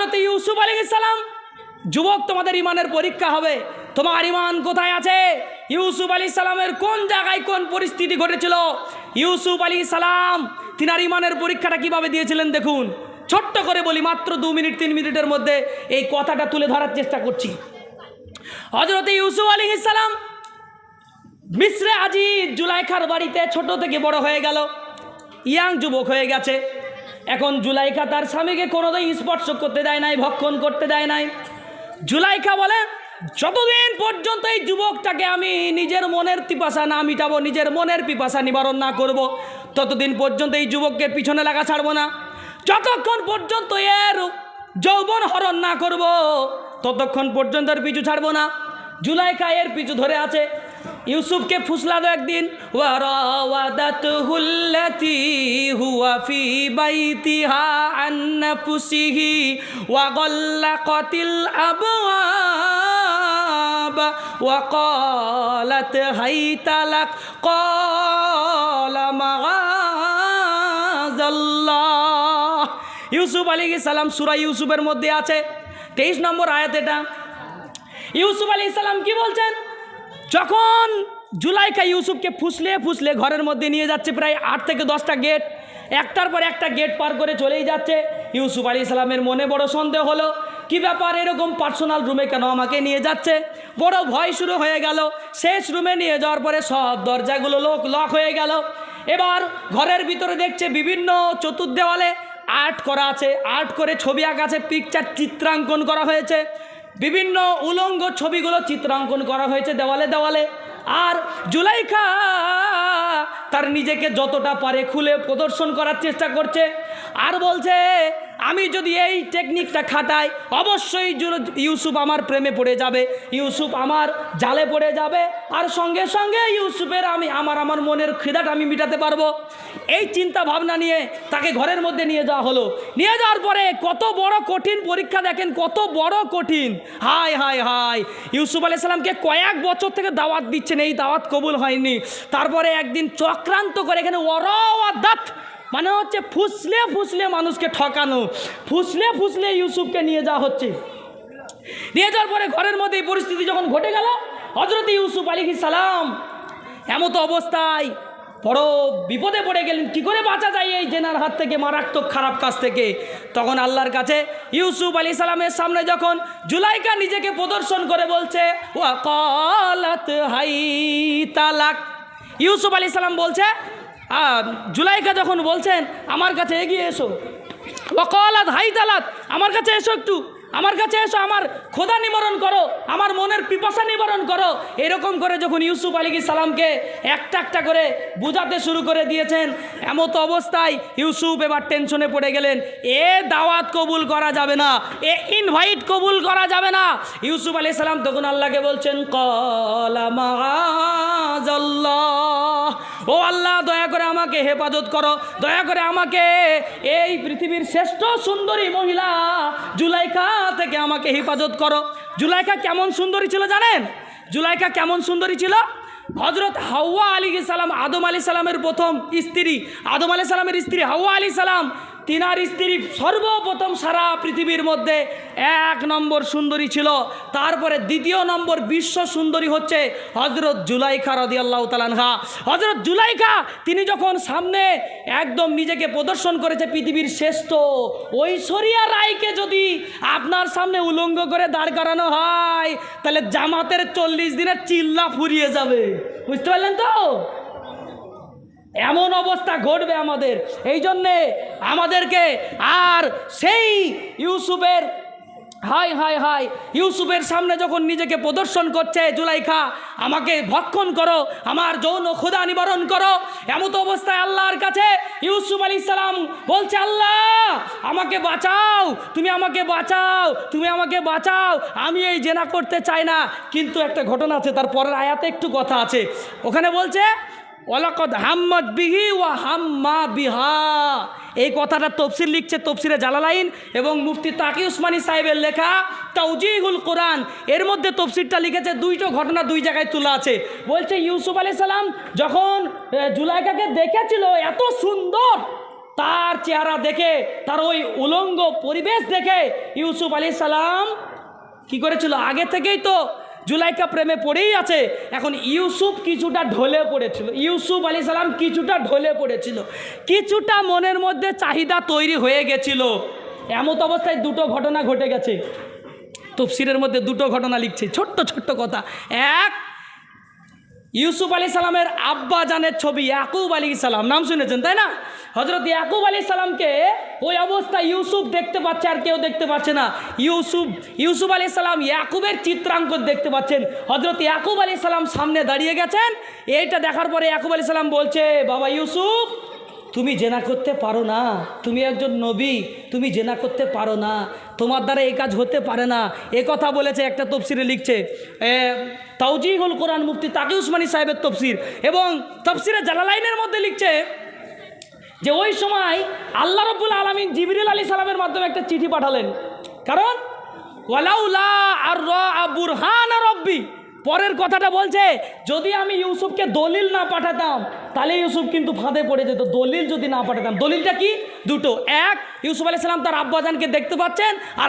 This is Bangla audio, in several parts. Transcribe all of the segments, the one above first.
হযরত ইউসুফ আলাইহিস সালাম, যুবক তোমাদের ইমানের পরীক্ষা হবে, তোমার ইমান কোথায় আছে? ইউসুফ আলাইহিস সালামের কোন জায়গায় কোন পরিস্থিতি ঘটেছিল? ইউসুফ আলাইহিস সালাম তিনার ইমানের পরীক্ষাটা কিভাবে দিয়েছিলেন দেখুন। ছোট্ট করে বলি, মাত্র 2 মিনিট 3 মিনিটের মধ্যে এই কথাটা তুলে ধরার চেষ্টা করছি। হযরত ইউসুফ আলাইহিস সালাম মিসরে আজিজ জুলাইখার বাড়িতে ছোট থেকে বড় হয়ে গেল, ইয়াং যুবক হয়ে গেছে। এখন জুলাইখা তার স্বামীকে কোনোদিন স্পর্শ করতে দেয় নাই, ভক্ষণ করতে দেয় নাই। জুলাইখা বলে, যতদিন পর্যন্ত এই যুবকটাকে আমি নিজের মনের পিপাসা না মিটাবো, নিজের মনের পিপাসা নিবারণ না করব, ততদিন পর্যন্ত এই যুবককে পিছনে লাগা ছাড়বো না। যতক্ষণ পর্যন্ত এর যৌবন হরণ না করব, ততক্ষণ পর্যন্ত এর পিছু ছাড়বো না। জুলাইখা এর পিছু ধরে আছে। ইউসুফকে ফুসলালো একদিন, ওয়ারাওয়াদাতুহুল্লাতী হুয়া ফি বাইতিহা আন নাফসিহি ওয়া গাল্লাকাতিল আবওয়াব ওয়া ক্বালাত হাইতালাক ক্বালা মাআযাল্লাহ। ইউসুফ আলাইহিস সালাম সূরা ইউসুফের মধ্যে আছে 23 নম্বর আয়াত। এটা ইউসুফ আলাইহিস সালাম কি বলছেন? যখন জুলাইখা ইউসুফকে ফুসলে ফুসলে ঘরের মধ্যে নিয়ে যাচ্ছে, প্রায় 8 থেকে 10টা গেট, একটার পর একটা গেট পার করে চলেই যাচ্ছে। ইউসুফ আলাইহিস সালামের মনে বড় সন্দেহ হলো, কি ব্যাপার, এরকম পার্সোনাল রুমে কেন আমাকে নিয়ে যাচ্ছে? বড় ভয় শুরু হয়ে গেল। শেষ রুমে নিয়ে যাওয়ার পরে সব দরজাগুলো লক হয়ে গেল। এবার ঘরের ভিতরে দেখছে বিভিন্ন চতুর্দেওয়ালে আর্ট করা আছে, আর্ট করে ছবি আঁকা আছে, পিকচার চিত্রাঙ্কন করা হয়েছে, বিভিন্ন উলঙ্গ ছবিগুলো চিত্রাঙ্কন করা হয়েছে দেওয়ালে দেওয়ালে। আর জুলাইখা তার নিজেকে যতটা পারে খুলে প্রদর্শন করার চেষ্টা করছে, আর বলছে, আমি যদি এই টেকনিকটা খাটাই অবশ্যই ইউসুফ আমার প্রেমে পড়ে যাবে, ইউসুফ আমার জালে পড়ে যাবে, আর সঙ্গে সঙ্গে ইউসুফের আমার মনের খিদাটা আমি মিটাতে পারবো। এই চিন্তা ভাবনা নিয়ে তাকে ঘরের মধ্যে নিয়ে যাওয়া হলো। নিয়ে যাওয়ার পরে কত বড় কঠিন পরীক্ষা দেখেন, কত বড় কঠিন। হায় হায় হায়, ইউসুফ আলাইহিস সালামকে কয়েক বছর থেকে দাওয়াত দিচ্ছেন, এই দাওয়াত কবুল হয়নি। তারপরে একদিন চক্রান্ত করে এখানে ওয়ারাওয়াদাত মানে হচ্ছে ফুসলে ফুসলে মানুষকে ঠকানো, ফুসলে ফুসলে ইউসুফকে নিয়ে যাওয়া হচ্ছে। নিয়ে যাওয়ার পরে ঘরের মধ্যে এই পরিস্থিতি যখন ঘটে গেল, হযরত ইউসুফ আলাইহিস সালাম এমত অবস্থায় বড় বিপদে পড়ে গেলেন। কী করে বাঁচা যায় এই জেনার হাত থেকে, মারাত্মক খারাপ কাজ থেকে? তখন আল্লাহর কাছে ইউসুফ আলাইহিস সালামের সামনে যখন জুলাইখা নিজেকে প্রদর্শন করে বলছে, ওয়া ক্বালাত হাইতালাক, ইউসুফ আলাইহিস সালাম বলছে, জুলাইখা যখন বলছেন আমার কাছে এগিয়ে এসো, ওয়া ক্বালাত হাইতালাক, আমার কাছে এসো, একটু আমার কাছে এসো, আমার খোদা নিবারণ করো, আমার মনের পিপাসা নিবারণ করো। এরকম করে যখন ইউসুফ আলাইহিস সালামকে একটা একটা করে বুঝাতে শুরু করে দিয়েছেন, এমত অবস্থায় ইউসুফ এবার টেনশনে পড়ে গেলেন। এ দাওয়াত কবুল করা যাবে না, এ ইনভাইট কবুল করা যাবে না। ইউসুফ আলাইহিস সালাম তখন আল্লাহকে বলছেন, ক্বালা মাআযাল্লাহ, ও আল্লাহ দয়া করে আমাকে হেফাজত করো, দয়া করে আমাকে এই পৃথিবীর শ্রেষ্ঠ সুন্দরী মহিলা জুলাইখা থেকে আমাকে হেফাজত করো। জুলাইখা কেমন সুন্দরী ছিল জানেন? জুলাইখা কেমন সুন্দরী ছিল? হযরত হাওয়া আলাইহিস সালাম, আদম আলাইহিস সালামের প্রথম স্ত্রী, আদম আলাইহিস সালামের স্ত্রী হাওয়া আলাইহিস সালাম, তিনার স্ত্রী সর্বপ্রথম সারা পৃথিবীর মধ্যে 1 নম্বর সুন্দরী ছিল। তারপরে 2 নম্বর বিশ্ব সুন্দরী হচ্ছে হযরত জুলাইখা রাদিয়াল্লাহু তাআলা আনহা। হযরত জুলাইখা তিনি যখন সামনে একদম নিজেকে প্রদর্শন করেছে পৃথিবীর শ্রেষ্ঠ ঐশ্বরিয়া রায়কে যদি আপনার সামনে উলঙ্গ করে দাঁড় করানো হয়, তাহলে জামাতের 40 দিনের চিল্লা ফুরিয়ে যাবে। বুঝতে পারলেন তো? এমন অবস্থা ঘটবে আমাদের। এই জন্যে আমাদেরকে আর সেই ইউসুফের হায় হায় হায়, ইউসুফের সামনে যখন নিজেকে প্রদর্শন করছে জুলাইখা, আমাকে ভক্ষণ করো, আমার যৌন ক্ষুধা নিবারণ করো, এমত অবস্থায় আল্লাহর কাছে ইউসুফ আলাইহিস সালাম বলছে, আল্লাহ আমাকে বাঁচাও, তুমি আমাকে বাঁচাও, তুমি আমাকে বাঁচাও, আমি এই জেনা করতে চাই না। কিন্তু একটা ঘটনা আছে, তার পরের আয়াতে একটু কথা আছে। ওখানে বলছে, ওয়ালাকাদ হাম্মাত বিহি ওয়া হাম্মা বিহা। এই কথাটা তফসির লিখছে তফসিরে জালালাইন এবং মুফতি তাকি উসমানী সাহেবের লেখা তাওজিহুল কোরআন, এর মধ্যে তফসিরটা লিখেছে। 2টো ঘটনা 2 জায়গায় তোলা আছে। বলছে ইউসুফ আলাইহিস সালাম যখন জুলাইখাকে দেখেছিল এত সুন্দর, তার চেহারা দেখে, তার ওই উলঙ্গ পরিবেশ দেখে ইউসুফ আলাইহিস সালাম কি করেছিল? আগে থেকেই তো জুলাইকা প্রেমে পড়েই আছে, এখন ইউসুফ কিছুটা ঢলে পড়েছিল, ইউসুফ আলাইহিস সালাম কিছুটা ঢলে পড়েছিল, কিছুটা মনের মধ্যে চাহিদা তৈরি হয়ে গেছিল। এমত অবস্থায় দুটো ঘটনা ঘটে গেছে। তাফসীরের মধ্যে দুটো ঘটনা লিখছে, ছোট্ট ছোট্ট কথা। এক, ইউসুফ আলাইহিস সালামের আব্বা জানের ছবি ইয়াকুব আলাইহিস সালাম, নাম শুনেছেন তাই না? হযরত ইয়াকুব আলাইহিস সালামকে ওই অবস্থায় ইউসুফ দেখতে পাচ্ছে, আর কেউ দেখতে পাচ্ছে না। ইউসুফ আলাইহিস সালাম ইয়াকুবের চিত্রাঙ্কন দেখতে পাচ্ছেন। হযরত ইয়াকুব আলাইহিস সালাম সামনে দাঁড়িয়ে গেছেন। এইটা দেখার পরে ইয়াকুব আলাইহিস সালাম বলছে, বাবা ইউসুফ, তুমি জেনা করতে পারো না, তুমি একজন নবী, তুমি জেনা করতে পারো না, তোমার দ্বারা এই কাজ হতে পারে না। এ কথা বলেছে, একটা তফসিরে লিখছে তাওজিহুল কোরআন, মুফতি তাকি উসমানী সাহেবের তফসির, এবং তফসিরে জালালাইনের মধ্যে লিখছে যে ওই সময় আল্লাহ রাব্বুল আলামিন জিবরিল আলাইহিস সালামের মাধ্যমে একটা চিঠি পাঠালেন। কারণ ওয়ালাউলা আর বুরহান রব্বি, পরের কথাটা বলছে, যদি আমি ইউসুফকে দলিল না পাঠাতাম তাহলে ইউসুফ কিন্তু ফাঁদে পড়ে যেত। দলিল যদি না পাঠাতাম, দলিলটা কি? দুটো। এক, ইউসুফ আলাইহিস সালাম তার আব্বাজানকে দেখতে পাচ্ছেন, আর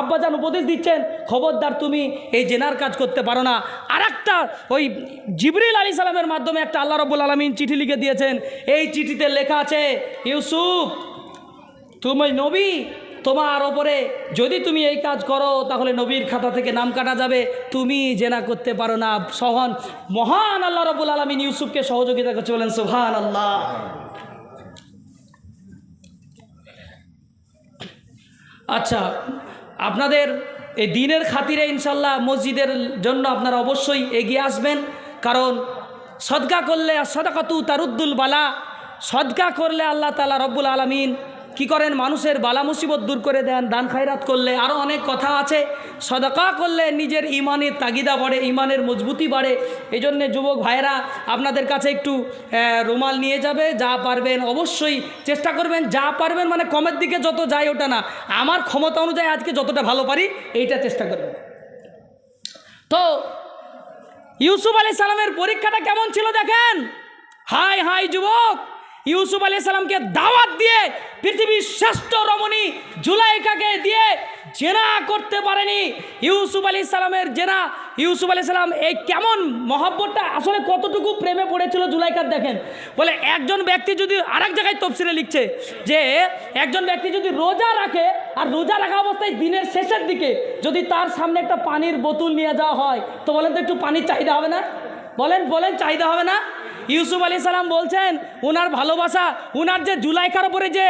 আব্বাজান উপদেশ দিচ্ছেন, খবরদার তুমি এই জেনার কাজ করতে পারো না। আর একটা, ওই জিবরিল আলাইহিস সালামের মাধ্যমে একটা আল্লাহ রাব্বুল আলামিন চিঠি লিখে দিয়েছেন। এই চিঠিতে লেখা আছে, ইউসুফ তুমি নবী, তোমার ওপরে যদি তুমি এই কাজ করো তাহলে নবীর খাতা থেকে নাম কাটা যাবে, তুমি জেনা করতে পারো না। সহন মহান আল্লাহ রাব্বুল আলামিন ইউসুফকে সহযোগিতা করছে, বলেন সুবহানাল্লাহ। আচ্ছা, আপনাদের এই দিনের খাতিরে ইনশাল্লাহ মসজিদের জন্য আপনারা অবশ্যই এগিয়ে আসবেন, কারণ সদকা করলে সদকাতু তারুদ্দুল বালা, সদকা করলে আল্লাহ তাআলা রব্বুল আলামিন কি করেন? মানুষের বালা মুসিবত দূর করে দেন। দান খায়রাত করলে আরও অনেক কথা আছে। সদকা করলে নিজের ইমানের তাগিদা বাড়ে, ইমানের মজবুতি বাড়ে। এই জন্যে যুবক ভাইয়েরা আপনাদের কাছে একটু রুমাল নিয়ে যাবে, যা পারবেন অবশ্যই চেষ্টা করবেন, যা পারবেন মানে কমের দিকে যত যায় ওটা না, আমার ক্ষমতা অনুযায়ী আজকে যতটা ভালো পারি এইটা চেষ্টা করবেন। তো ইউসুফ আলাইহিস সালামের পরীক্ষাটা কেমন ছিল দেখেন। হাই হাই যুবক, ইউসুফ আলাইহিস সালামকে দাওয়াত দিয়ে পৃথিবীর শ্রেষ্ঠ রমণী জুলাইকাকে দিয়ে জেনা করতে পারেনি। ইউসুফ আলাইহিস সালামের জেনা, ইউসুফ আলাইহিস সালাম এই কেমন মহব্বতটা, আসলে কতটুকু প্রেমে পড়েছিল জুলাইকার দেখেন। বলে একজন ব্যক্তি যদি, আরেক জায়গায় তফসিরে লিখছে যে একজন ব্যক্তি যদি রোজা রাখে, আর রোজা রাখা অবস্থায় দিনের শেষের দিকে যদি তার সামনে একটা পানির বোতল নিয়ে যাওয়া হয়, তো বলেন তো একটু পানির চাহিদা হবে না? বলেন চাহিদা হবে না? ইউসুফ আলাইহিস সালাম বলছেন ওনার ভালোবাসা, ওনার যে জুলাইকার উপরে যে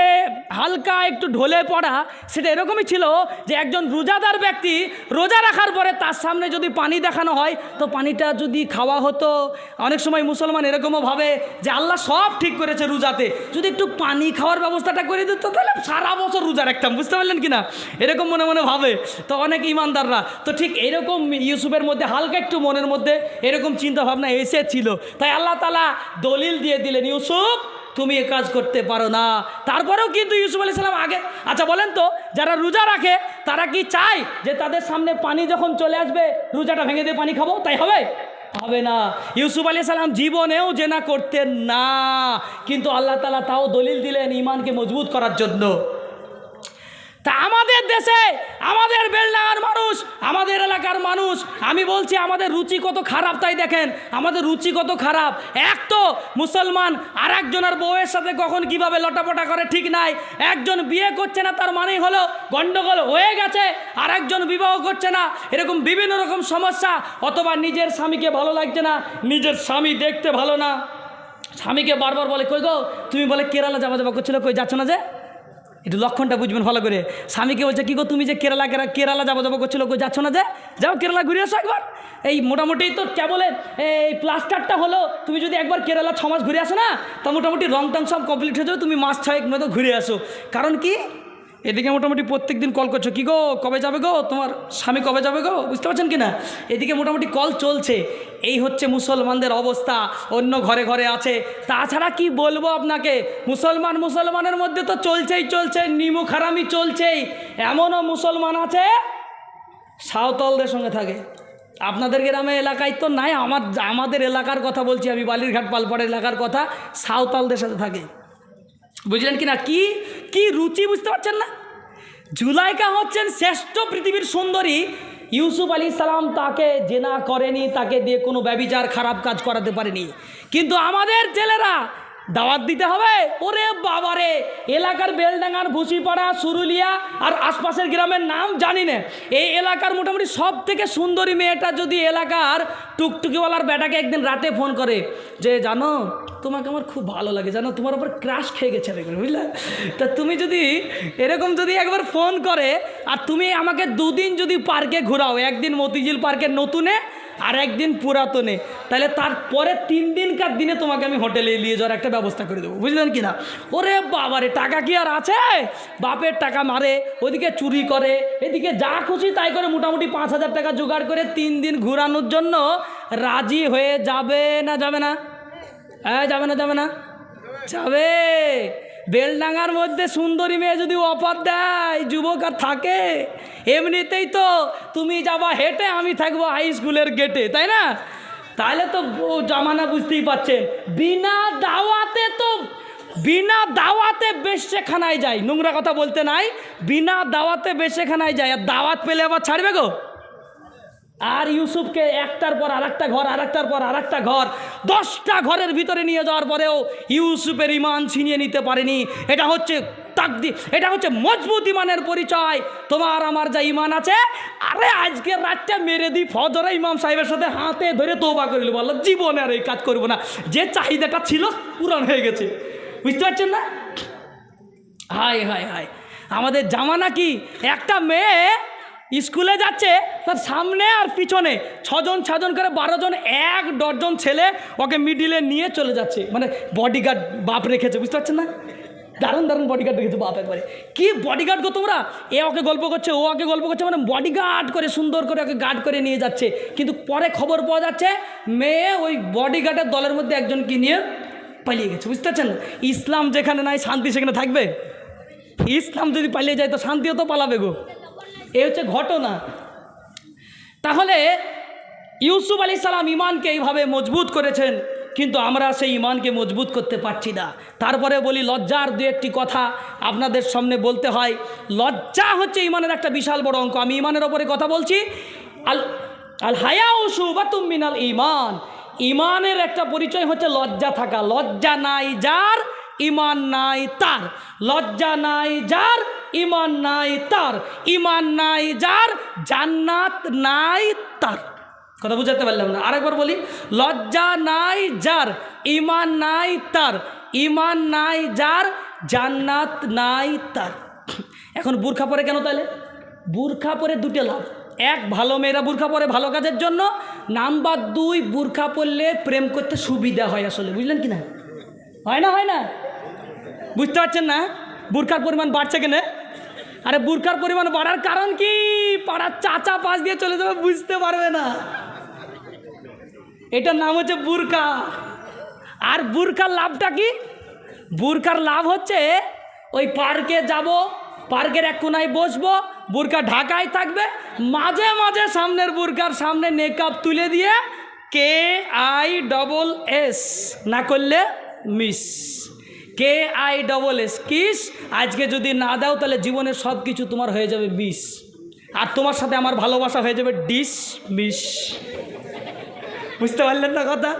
হালকা একটু ঢলে পড়া, সেটা এরকমই ছিল যে একজন রোজাদার ব্যক্তি রোজা রাখার পরে তার সামনে যদি পানি দেখানো হয়, তো পানিটা যদি খাওয়া হতো। অনেক সময় মুসলমান এরকমও ভাবে যে আল্লাহ সব ঠিক করেছে রোজাতে, যদি একটু পানি খাওয়ার ব্যবস্থাটা করে দিত তাহলে সারা বছর রোজা রাখতাম, বুঝতে পারলেন কিনা? এরকম মনে মনে ভাবে তো অনেক ইমানদাররা। তো ঠিক এইরকম ইউসুফের মধ্যে হালকা একটু মনের মধ্যে এরকম চিন্তা ভাবনা এসেছিল, তাই আল্লাহ তাআলা দলিল দিয়ে দিলেন, ইউসুফ তুমি এ কাজ করতে পারো না। তারপরেও কিন্তু ইউসুফ আলাইহিস সালাম আগে, আচ্ছা বলেন তো, যারা রোজা রাখে তারা কি চায় যে তাদের সামনে পানি যখন চলে আসবে রোজাটা ভেঙে দিয়ে পানি খাবো? তাই হবে না। ইউসুফ আলাইহিস সালাম জীবনেও জেনা করতেন না, কিন্তু আল্লাহ তাআলা তাও দলিল দিলেন ইমানকে মজবুত করার জন্য। তা আমাদের দেশে, আমাদের বেলডাঙ্গার মানুষ, আমাদের এলাকার মানুষ, আমি বলছি আমাদের রুচি কত খারাপ, তাই দেখেন আমাদের রুচি কত খারাপ। এক তো মুসলমান আর একজনের বউয়ের সাথে কখন কিভাবে লটাপটা করে ঠিক নাই, একজন বিয়ে করছে না তার মানেই হলো গন্ডগোল হয়ে গেছে, আর একজন বিবাহ করছে না, এরকম বিভিন্ন রকম সমস্যা। অথবা নিজের স্বামীকে ভালো লাগছে না, নিজের স্বামী দেখতে ভালো না, স্বামীকে বারবার বলে কই গো তুমি বলে কেরালা যাবা করছিল, কই যাচ্ছ না যে? একটু লক্ষণটা বুঝবেন ভালো করে। স্বামীকে বলছে কি গো তুমি যে কেরালা যাবো করছিল, কই যাচ্ছ না যে? যাও কেরালা ঘুরে আসো একবার। এই মোটামুটি তো কেবল এই প্লাস্টারটা হলো, তুমি যদি একবার কেরালা 6 মাস ঘুরে আসো না, তা মোটামুটি রং টং সব কমপ্লিট হয়ে যাবে, তুমি মাস 6 মতো ঘুরে আসো। কারণ কি, এদিকে মোটামুটি প্রত্যেক দিন কল করছো, কি গো কবে যাবে গো, তোমার স্বামী কবে যাবে গো, বুঝতে পারছেন কি না? এদিকে মোটামুটি কল চলছে। এই হচ্ছে মুসলমানদের অবস্থা, অন্য ঘরে ঘরে আছে। তাছাড়া কি বলবো আপনাকে, মুসলমানের মধ্যে তো চলছে, নিমু খারামি চলছেই। এমনও মুসলমান আছে সাঁওতালদের সঙ্গে থাকে। আপনাদের গ্রামে এলাকায় তো নাই, আমাদের এলাকার কথা বলছি আমি, বালিরঘাট পালপাড় এলাকার কথা, সাঁওতালদের সাথে থাকে। বুঝলেন কি না? কি কি রুচি বুঝতে পারছেন না? জুলাইকা হচ্ছেন শ্রেষ্ঠ পৃথিবীর সুন্দরী। ইউসুফ আলী সালাম তাকে জেনা করেনি, তাকে দিয়ে কোনো ব্যভিচার খারাপ কাজ করাতে পারেনি। কিন্তু আমাদের ছেলেরা দাওয়াত দিতে হবে। ওরে বাবারে, এলাকার বেলডাঙ্গার ভুসিপাড়া, সুরুলিয়া আর আশপাশের গ্রামের নাম জানি না, এই এলাকার মোটামুটি সব থেকে সুন্দরী মেয়েটা যদি এলাকার টুকটুকিওয়ালার বেটাকে একদিন রাতে ফোন করে যে জানো তোমাকে আমার খুব ভালো লাগে, জানো তোমার উপর ক্রাশ খেয়ে গেছে বুঝলে, তা তুমি যদি এরকম যদি একবার ফোন করে আর তুমি আমাকে দুদিন যদি পার্কে ঘোরাও, একদিন মতিঝিল পার্কের নতুনে আর একদিন পুরাতনে, তাহলে তারপরে 3 দিনকার দিনে তোমাকে আমি হোটেলে নিয়ে যাওয়ার একটা ব্যবস্থা করে দেবো। বুঝলেন কি না? ওরে বাবারে, টাকা কি আর আছে? বাপের টাকা মারে, ওদিকে চুরি করে, এদিকে যা খুশি তাই করে, মোটামুটি 5,000 টাকা জোগাড় করে 3 দিন ঘোরানোর জন্য রাজি হয়ে যাবে না যাবে না? হ্যাঁ, যাবে না যাবে না? যাবে। বেলডাঙ্গার মধ্যে সুন্দরী মেয়ে যদি অফার দেয়, যুবক আর থাকে? এমনিতেই তো তুমি যাবা হেঁটে, আমি থাকবো হাই স্কুলের গেটে, তাই না? তাহলে তো জামানা বুঝতেই পাচ্ছেন। বিনা দাওয়াতে বেশেখানায় যায়, নোংরা কথা বলতে নাই, বিনা দাওয়াতে বেশেখানায় যায়, আর দাওয়াত পেলে আবার ছাড়বে গো? আর ইউসুফকে একটার পর আরেকটা ঘর, আরেকটার পর আরেকটা ঘর, 10টা ঘরের ভিতরে নিয়ে যাওয়ার পরেও ইউসুফের ইমান ছিনিয়ে নিতে পারেনি। এটা হচ্ছে তাকদীর, এটা হচ্ছে মজবুত ইমানের পরিচয়। তোমার আমার যা ইমান আছে, আরে আজকের রাতটা মেরে দিই, ফজরে ইমাম সাহেবের সাথে হাতে ধরে তওবা করে নিল, বললো জীবনে আর এই কাজ করবো না, যে চাহিদাটা ছিল পূরণ হয়ে গেছে। বুঝতে পারছেন না? হায় হায় হায়, আমাদের জামানা কি, একটা মেয়ে স্কুলে যাচ্ছে, তার সামনে আর পিছনে 6 জন 6 জন করে 12 জন, 1 ডজন ছেলে ওকে মিডিলে নিয়ে চলে যাচ্ছে। মানে বডিগার্ড বাপ রেখেছে, বুঝতে পারছেন না? দারুণ দারুণ বডিগার্ড রেখেছে বাপ একবারে। কি বডিগার্ড গো তোমরা! এ ওকে গল্প করছে, ও ওকে গল্প করছে, মানে বডিগার্ড করে সুন্দর করে ওকে গার্ড করে নিয়ে যাচ্ছে। কিন্তু পরে খবর পাওয়া যাচ্ছে মেয়ে ওই বডিগার্ডের দলের মধ্যে একজনকে নিয়ে পালিয়ে গেছে। বুঝতে পারছেন? ইসলাম যেখানে নাই শান্তি সেখানে থাকবে? ইসলাম যদি পালিয়ে যায় তো শান্তিও তো পালাবে গো। এই হচ্ছে ঘটনা। তাহলে ইউসুফ আলী সালাম ইমানকে এইভাবে মজবুত করেছেন, কিন্তু আমরা সেই ইমানকে মজবুত করতে পারছি না। তারপরে বলি, লজ্জার 2-1টি কথা আপনাদের সামনে বলতে হয়। লজ্জা হচ্ছে ইমানের একটা বিশাল বড় অঙ্ক। আমি ইমানের ওপরে কথা বলছি। আল হায়াউ শুবাতুম মিনাল ঈমান। ইমানের একটা পরিচয় হচ্ছে লজ্জা থাকা। লজ্জা নাই যার, ইমান নাই তার। লজ্জা নাই যার, ইমান নাই তার। ইমান নাই যার, জান্নাত নাই তার। কথা বুঝাতে পারলাম না, আরেকবার বলি। লজ্জা নাই যার, ইমান নাই তার। ইমান নাই যার, জান্নাত নাই তার। এখন বুরখা পরে কেন তাহলে? বুরখা পরে 2টে লাভ। 1, ভালো মেয়েরা বুরখা পরে ভালো কাজের জন্য। নাম্বার 2, বুরখা পরলে প্রেম করতে সুবিধা হয়। আসলে বুঝলেন কি না? হয় না? হয় না? বুঝতে পারছেন না? বুরখার পরিমাণ বাড়ছে কেন? আরে বুরখার পরিমাণ বাড়ার কারণ কি? পাড়ার চাচা পাশ দিয়ে চলে যাবে, বুঝতে পারবে না। এটার নাম হচ্ছে বুরখা। আর বুরখার লাভটা কি? বুরখার লাভ হচ্ছে ওই পার্কে যাব, পার্কের এক কোনায় বসবো, বুরখা ঢাকায় থাকবে, মাঝে মাঝে সামনের বুরখার সামনে নেকআপ তুলে দিয়ে KISS না করলে মিস। KISS kiss. আজকে যদি না দাও তাহলে জীবনের সব কিছু তোমার হয়ে যাবে মিস, আর তোমার সাথে আমার ভালোবাসা হয়ে যাবে ডিসমিস। বুঝতে পারলেন না কথা?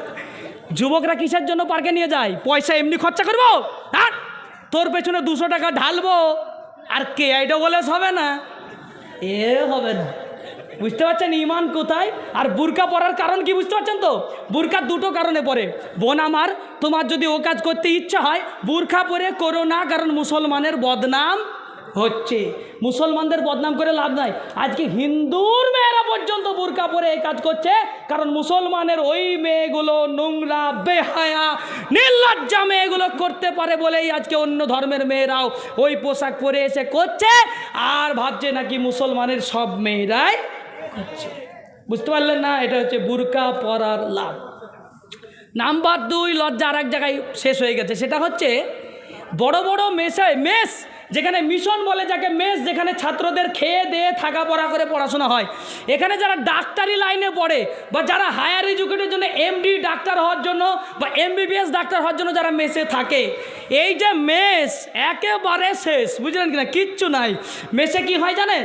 যুবকরা কিসের জন্য পার্কে নিয়ে যায়? পয়সা এমনি খরচা করবো, আর তোর পেছনে 200 টাকা ঢালবো, আর KISS হবে না, এ হবে না। বুঝতে পারছেন ইমান কোথায়? আর বুরকা পরার কারণ কি বুঝতে পারছেন তো? বুরকা 2টো কারণে পরে। বোন আমার, তোমার যদি ও কাজ করতে ইচ্ছা হয়, বুরখা পরে করো না, কারণ মুসলমানের বদনাম হচ্ছে। মুসলমানদের বদনাম করে লাভ নাই। আজকে হিন্দুর মেয়েরা পর্যন্ত বুরকা পরে এই কাজ করছে, কারণ মুসলমানের ওই মেয়েগুলো নোংরা, বেহায়া, নির্লজ্জা মেয়েগুলো করতে পারে বলেই আজকে অন্য ধর্মের মেয়েরাও ওই পোশাক পরে এসে করছে, আর ভাবছে নাকি মুসলমানের সব মেয়েরাই করছে। বুঝতে পারলেন না? এটা হচ্ছে বুরকা পরার লাভ। নাম্বার 2, লজ্জা আর এক জায়গায় শেষ হয়ে গেছে। সেটা হচ্ছে বড় বড় মেস যেখানে মিশন বলে যাকে মেস, যেখানে ছাত্রদের খেয়ে দিয়ে থাকা পড়া করে পড়াশোনা হয়। এখানে যারা ডাক্তারি লাইনে পড়ে বা যারা হায়ার এডুকেটের জন্য এমডি ডাক্তার হওয়ার জন্য বা এমবিবিএস ডাক্তার হওয়ার জন্য যারা মেসে থাকে, এই যে মেস একেবারে শেষ, বুঝলেন কিনা, কিচ্ছু নাই। মেসে কি হয় জানেন,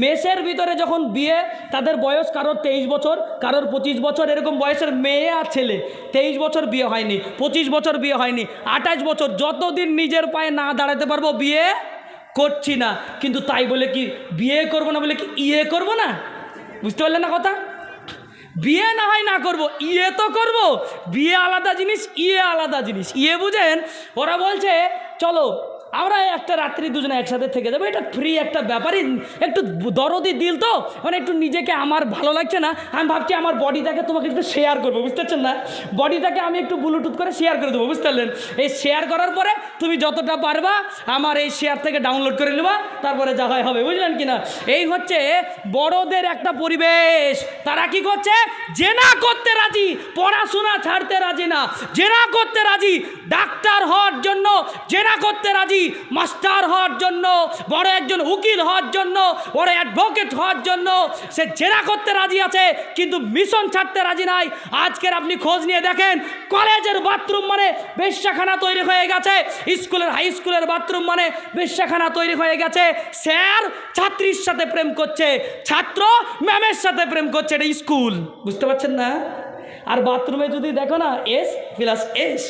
মেসের ভিতরে যখন বিয়ে, তাদের বয়স কারোর 23 বছর, কারোর 25 বছর, এরকম বয়সের মেয়ে আর ছেলে, 23 বছর বিয়ে হয়নি, 25 বছর বিয়ে হয়নি, 28 বছর, যতদিন নিজের পায়ে না দাঁড়াতে পারবো বিয়ে করছি না। কিন্তু তাই বলে কি বিয়ে করবো না বলে কি ইয়ে করবো না? বুঝতে পারলেন না কথা? বিয়ে না হয় না করব, ইয়ে তো করব। বিয়ে আলাদা জিনিস, ইয়ে আলাদা জিনিস। ইয়ে বুঝেন? ওরা বলছে চলো আমরা একটা রাত্রি দুজনে একসাথে থেকে যাবো, এটা ফ্রি একটা ব্যাপারই, একটু দরদি দিল তো, মানে একটু নিজেকে আমার ভালো লাগছে না, আমি ভাবছি আমার বডিটাকে তোমাকে একটু শেয়ার করবো, বুঝতে পারছেন না, বডিটাকে আমি একটু ব্লুটুথ করে শেয়ার করে দেবো, বুঝতে পারলেন? এই শেয়ার করার পরে তুমি যতটা পারবা আমার এই শেয়ার থেকে ডাউনলোড করে নেবা, তারপরে যা হয় হবে, বুঝলেন কিনা? এই হচ্ছে বড়দের একটা পরিবেশ। তারা কি করছে? জেনা করতে রাজি, পড়াশোনা ছাড়তে রাজি না। জেনা করতে রাজি, ডাক্তার হওয়ার জন্য জেনা করতে রাজি, মাস্টার হওয়ার জন্য, বড় একজন উকিল হওয়ার জন্য, বড় অ্যাডভোকেট হওয়ার জন্য সে জেনা করতে রাজি আছে, কিন্তু মিশন ছাড়তে রাজি নাই। আজকের আপনি খোঁজ নিয়ে দেখেন, কলেজের বাথরুম মানে বেশ্যাখানা তৈরি হয়ে গেছে, স্কুলের হাই স্কুলের বাথরুম মানে বেশ্যাখানা তৈরি হয়ে গেছে। স্যার ছাত্রীর সাথে প্রেম করছে, ছাত্র ম্যামের সাথে প্রেম করছে, এটা স্কুল, বুঝতে পারছেন না? আর বাথরুমে যদি দেখো না, এস প্লাস এস।